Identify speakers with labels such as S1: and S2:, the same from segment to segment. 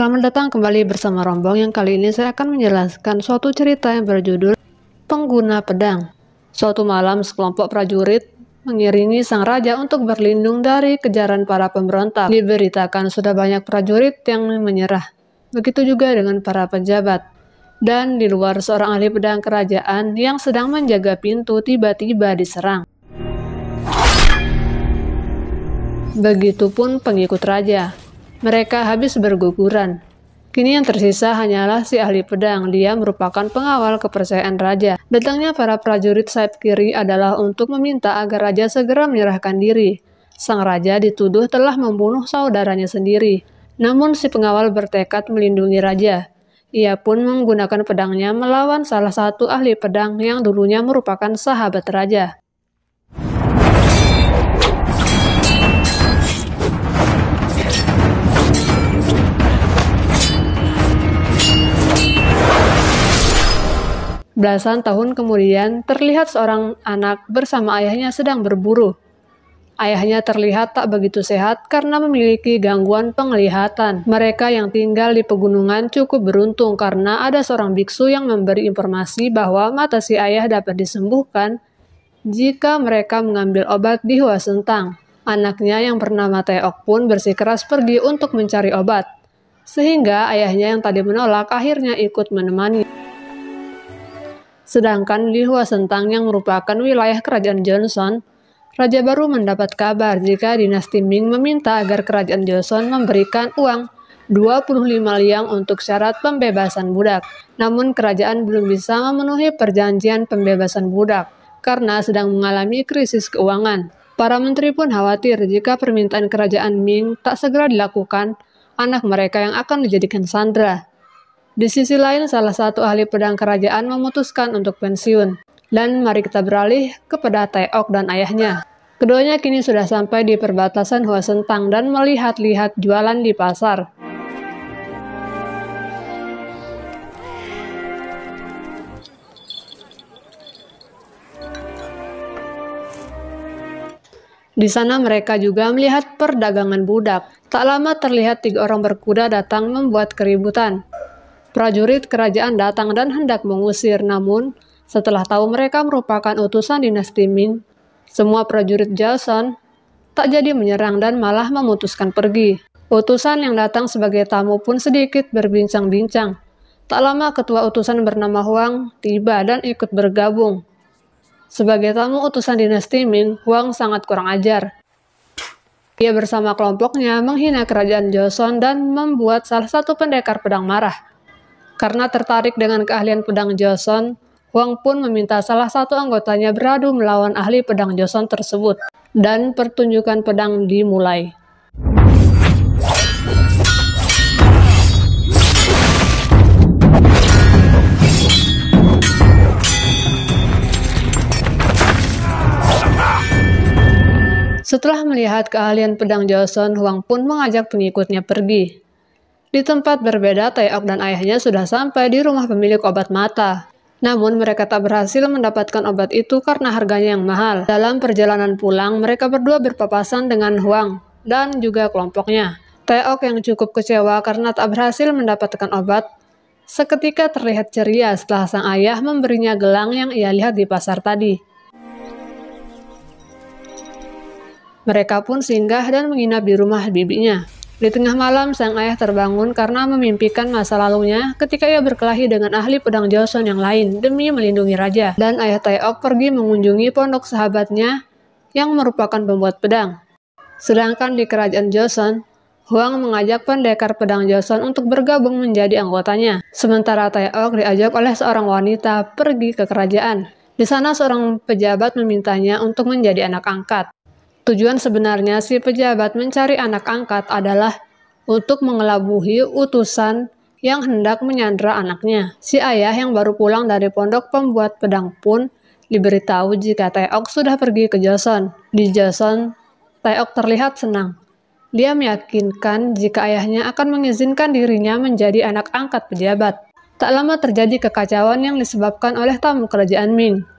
S1: Selamat datang kembali bersama Rombong yang kali ini saya akan menjelaskan suatu cerita yang berjudul Pengguna Pedang. Suatu malam sekelompok prajurit mengiringi sang raja untuk berlindung dari kejaran para pemberontak. Diberitakan sudah banyak prajurit yang menyerah. Begitu juga dengan para pejabat. Dan di luar seorang ahli pedang kerajaan yang sedang menjaga pintu tiba-tiba diserang. Begitupun pengikut raja. Mereka habis berguguran. Kini yang tersisa hanyalah si ahli pedang. Dia merupakan pengawal kepercayaan raja. Datangnya para prajurit sayap kiri adalah untuk meminta agar raja segera menyerahkan diri. Sang raja dituduh telah membunuh saudaranya sendiri. Namun si pengawal bertekad melindungi raja. Ia pun menggunakan pedangnya melawan salah satu ahli pedang yang dulunya merupakan sahabat raja. Belasan tahun kemudian, terlihat seorang anak bersama ayahnya sedang berburu. Ayahnya terlihat tak begitu sehat karena memiliki gangguan penglihatan. Mereka yang tinggal di pegunungan cukup beruntung karena ada seorang biksu yang memberi informasi bahwa mata si ayah dapat disembuhkan jika mereka mengambil obat di Hua Sentang. Anaknya yang bernama Teok pun bersikeras pergi untuk mencari obat. Sehingga ayahnya yang tadi menolak akhirnya ikut menemani. Sedangkan di Hua Sentang yang merupakan wilayah kerajaan Joseon, raja baru mendapat kabar jika dinasti Ming meminta agar kerajaan Joseon memberikan uang 25 liang untuk syarat pembebasan budak. Namun kerajaan belum bisa memenuhi perjanjian pembebasan budak karena sedang mengalami krisis keuangan. Para menteri pun khawatir jika permintaan kerajaan Ming tak segera dilakukan, anak mereka yang akan dijadikan sandera. Di sisi lain, salah satu ahli pedang kerajaan memutuskan untuk pensiun. Dan mari kita beralih kepada Teok dan ayahnya. Keduanya kini sudah sampai di perbatasan Hua Sentang dan melihat-lihat jualan di pasar. Di sana mereka juga melihat perdagangan budak. Tak lama terlihat 3 orang berkuda datang membuat keributan. Prajurit kerajaan datang dan hendak mengusir, namun setelah tahu mereka merupakan utusan dinasti Ming, semua prajurit Joseon tak jadi menyerang dan malah memutuskan pergi. Utusan yang datang sebagai tamu pun sedikit berbincang-bincang. Tak lama ketua utusan bernama Huang tiba dan ikut bergabung. Sebagai tamu utusan dinasti Ming, Huang sangat kurang ajar. Ia bersama kelompoknya menghina kerajaan Joseon dan membuat salah satu pendekar pedang marah. Karena tertarik dengan keahlian pedang Joseon, Huang pun meminta salah satu anggotanya beradu melawan ahli pedang Joseon tersebut. Dan pertunjukan pedang dimulai. Setelah melihat keahlian pedang Joseon, Huang pun mengajak pengikutnya pergi. Di tempat berbeda, Teok dan ayahnya sudah sampai di rumah pemilik obat mata. Namun mereka tak berhasil mendapatkan obat itu karena harganya yang mahal. Dalam perjalanan pulang, mereka berdua berpapasan dengan Huang dan juga kelompoknya. Teok yang cukup kecewa karena tak berhasil mendapatkan obat, seketika terlihat ceria setelah sang ayah memberinya gelang yang ia lihat di pasar tadi. Mereka pun singgah dan menginap di rumah bibinya. Di tengah malam, sang ayah terbangun karena memimpikan masa lalunya ketika ia berkelahi dengan ahli pedang Joseon yang lain demi melindungi raja. Dan ayah Teok pergi mengunjungi pondok sahabatnya yang merupakan pembuat pedang. Sedangkan di kerajaan Joseon, Huang mengajak pendekar pedang Joseon untuk bergabung menjadi anggotanya. Sementara Teok diajak oleh seorang wanita pergi ke kerajaan. Di sana seorang pejabat memintanya untuk menjadi anak angkat. Tujuan sebenarnya si pejabat mencari anak angkat adalah untuk mengelabuhi utusan yang hendak menyandera anaknya. Si ayah yang baru pulang dari pondok pembuat pedang pun diberitahu jika Teok sudah pergi ke Joseon. Di Joseon, Teok terlihat senang. Dia meyakinkan jika ayahnya akan mengizinkan dirinya menjadi anak angkat pejabat. Tak lama terjadi kekacauan yang disebabkan oleh tamu kerajaan Ming.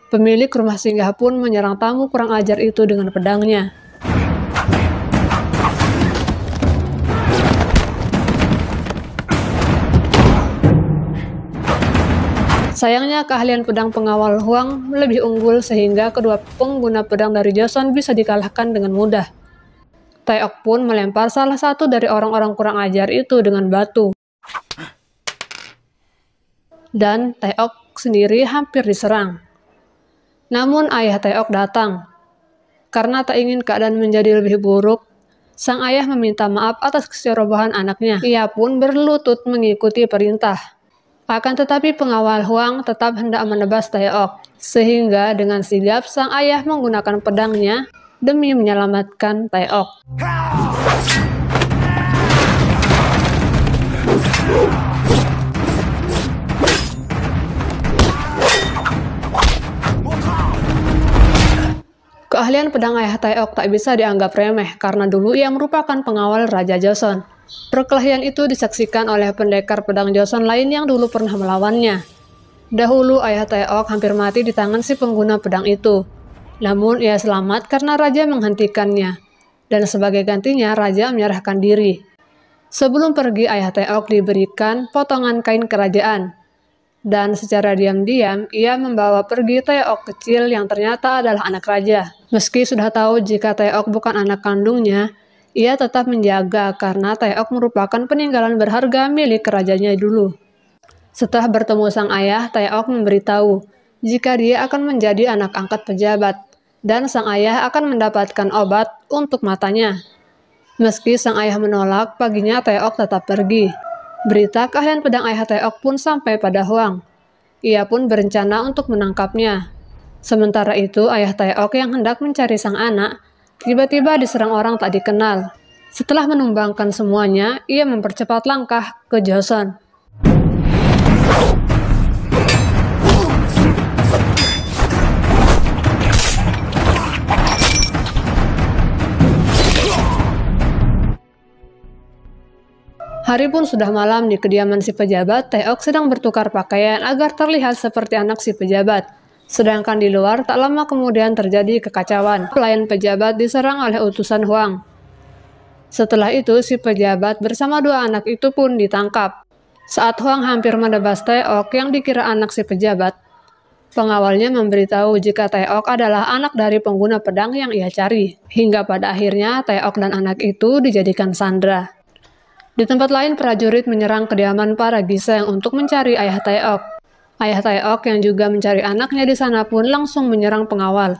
S1: Pemilik rumah singgah pun menyerang tamu kurang ajar itu dengan pedangnya. Sayangnya keahlian pedang pengawal Huang lebih unggul sehingga kedua pengguna pedang dari Joseon bisa dikalahkan dengan mudah. Taeok pun melempar salah satu dari orang-orang kurang ajar itu dengan batu. Dan Taeok sendiri hampir diserang. Namun ayah Taeok datang. Karena tak ingin keadaan menjadi lebih buruk, sang ayah meminta maaf atas kecerobohan anaknya. Ia pun berlutut mengikuti perintah. Akan tetapi pengawal Huang tetap hendak menebas Taeok. Sehingga dengan sigap sang ayah menggunakan pedangnya demi menyelamatkan Taeok. Keahlian pedang ayah Taeok tak bisa dianggap remeh karena dulu ia merupakan pengawal Raja Joseon. Perkelahian itu disaksikan oleh pendekar pedang Joseon lain yang dulu pernah melawannya. Dahulu ayah Taeok hampir mati di tangan si pengguna pedang itu. Namun ia selamat karena raja menghentikannya. Dan sebagai gantinya raja menyerahkan diri. Sebelum pergi ayah Taeok diberikan potongan kain kerajaan. Dan secara diam-diam ia membawa pergi Taeok kecil yang ternyata adalah anak raja. Meski sudah tahu jika Taeok bukan anak kandungnya, ia tetap menjaga karena Taeok merupakan peninggalan berharga milik kerajanya dulu. Setelah bertemu sang ayah, Taeok memberitahu jika dia akan menjadi anak angkat pejabat, dan sang ayah akan mendapatkan obat untuk matanya. Meski sang ayah menolak, paginya Taeok tetap pergi. Berita keahlian pedang ayah Taeok pun sampai pada Huang. Ia pun berencana untuk menangkapnya. Sementara itu, ayah Taeok yang hendak mencari sang anak, tiba-tiba diserang orang tak dikenal. Setelah menumbangkan semuanya, ia mempercepat langkah ke Joseon. Hari pun sudah malam. Di kediaman si pejabat, Taeok sedang bertukar pakaian agar terlihat seperti anak si pejabat. Sedangkan di luar, tak lama kemudian terjadi kekacauan. Pelayan pejabat diserang oleh utusan Huang. Setelah itu, si pejabat bersama dua anak itu pun ditangkap. Saat Huang hampir menebas Taeok yang dikira anak si pejabat, pengawalnya memberitahu jika Taeok adalah anak dari pengguna pedang yang ia cari. Hingga pada akhirnya, Taeok dan anak itu dijadikan sandera. Di tempat lain, prajurit menyerang kediaman para Giseng untuk mencari ayah Taeok. Ayah Taeok yang juga mencari anaknya di sana pun langsung menyerang pengawal.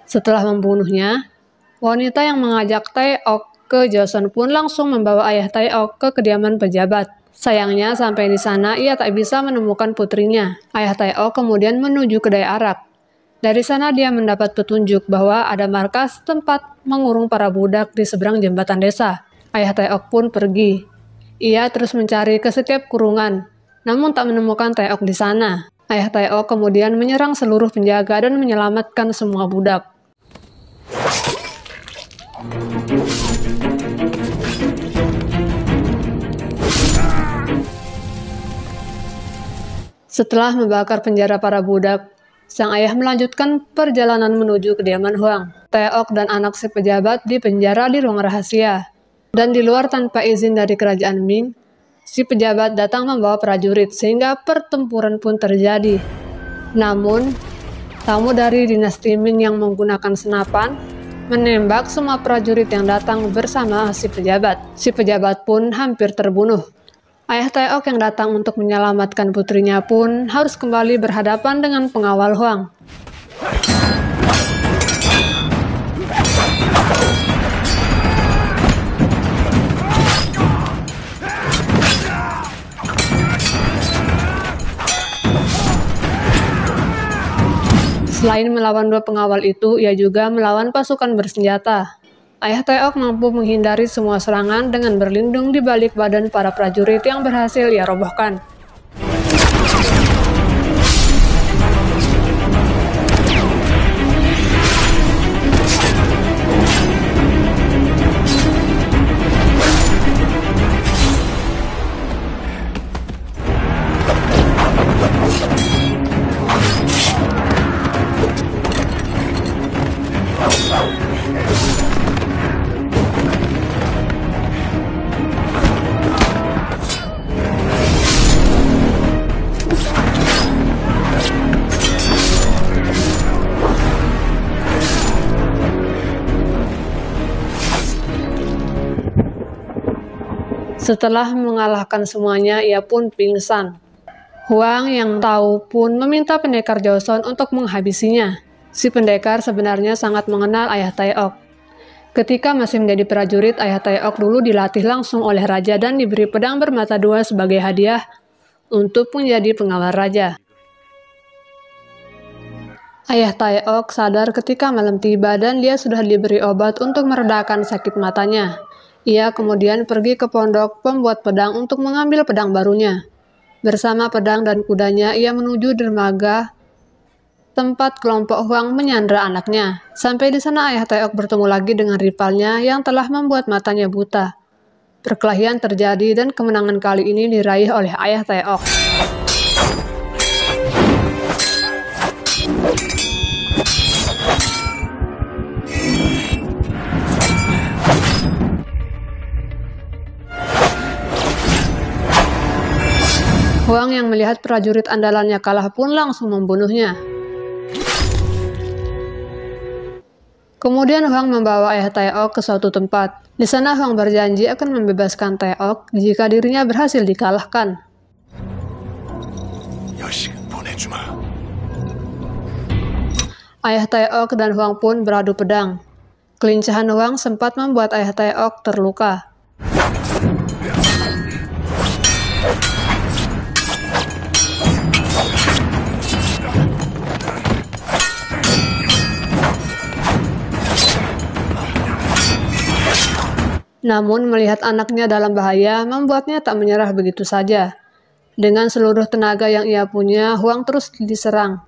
S1: Setelah membunuhnya, wanita yang mengajak Taeok ke Joseon pun langsung membawa ayah Taeok ke kediaman pejabat. Sayangnya sampai di sana ia tak bisa menemukan putrinya. Ayah Taeok kemudian menuju kedai arak. Dari sana dia mendapat petunjuk bahwa ada markas tempat mengurung para budak di seberang jembatan desa. Ayah Taeok pun pergi. Ia terus mencari ke setiap kurungan, namun tak menemukan Taeok di sana. Ayah Taeok kemudian menyerang seluruh penjaga dan menyelamatkan semua budak. Setelah membakar penjara para budak, sang ayah melanjutkan perjalanan menuju kediaman Huang. Taeok dan anak si pejabat dipenjara di ruang rahasia. Dan di luar tanpa izin dari kerajaan Ming, si pejabat datang membawa prajurit sehingga pertempuran pun terjadi. Namun, tamu dari dinasti Ming yang menggunakan senapan menembak semua prajurit yang datang bersama si pejabat. Si pejabat pun hampir terbunuh. Ayah Taeok yang datang untuk menyelamatkan putrinya pun harus kembali berhadapan dengan pengawal Huang. Selain melawan dua pengawal itu, ia juga melawan pasukan bersenjata. Ayah Taeok mampu menghindari semua serangan dengan berlindung di balik badan para prajurit yang berhasil ia robohkan. Setelah mengalahkan semuanya, ia pun pingsan. Huang yang tahu pun meminta pendekar Joseon untuk menghabisinya. Si pendekar sebenarnya sangat mengenal ayah Taeok. Ketika masih menjadi prajurit, ayah Taeok dulu dilatih langsung oleh raja dan diberi pedang bermata dua sebagai hadiah untuk menjadi pengawal raja. Ayah Taeok sadar ketika malam tiba dan dia sudah diberi obat untuk meredakan sakit matanya. Ia kemudian pergi ke pondok pembuat pedang untuk mengambil pedang barunya. Bersama pedang dan kudanya, ia menuju dermaga tempat kelompok Huang menyandra anaknya. Sampai di sana ayah Taeok bertemu lagi dengan rivalnya yang telah membuat matanya buta. Perkelahian terjadi dan kemenangan kali ini diraih oleh ayah Taeok. Huang yang melihat prajurit andalannya kalah pun langsung membunuhnya. Kemudian Huang membawa ayah Taeok ke suatu tempat. Di sana Huang berjanji akan membebaskan Taeok jika dirinya berhasil dikalahkan. Ayah Taeok dan Huang pun beradu pedang. Kelincahan Huang sempat membuat ayah Taeok terluka. Namun melihat anaknya dalam bahaya membuatnya tak menyerah begitu saja. Dengan seluruh tenaga yang ia punya, Huang terus diserang.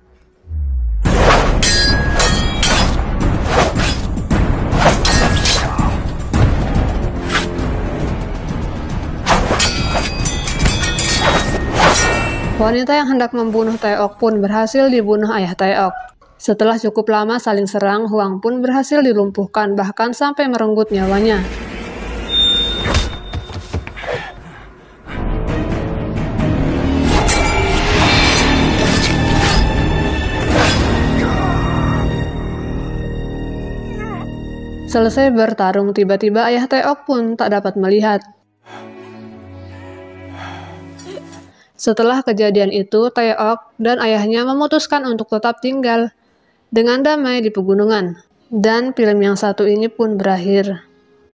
S1: Wanita yang hendak membunuh Taeok pun berhasil dibunuh ayah Taeok. Setelah cukup lama saling serang, Huang pun berhasil dilumpuhkan bahkan sampai merenggut nyawanya. Selesai bertarung, tiba-tiba ayah Taeok pun tak dapat melihat. Setelah kejadian itu, Taeok dan ayahnya memutuskan untuk tetap tinggal dengan damai di pegunungan. Dan film yang satu ini pun berakhir.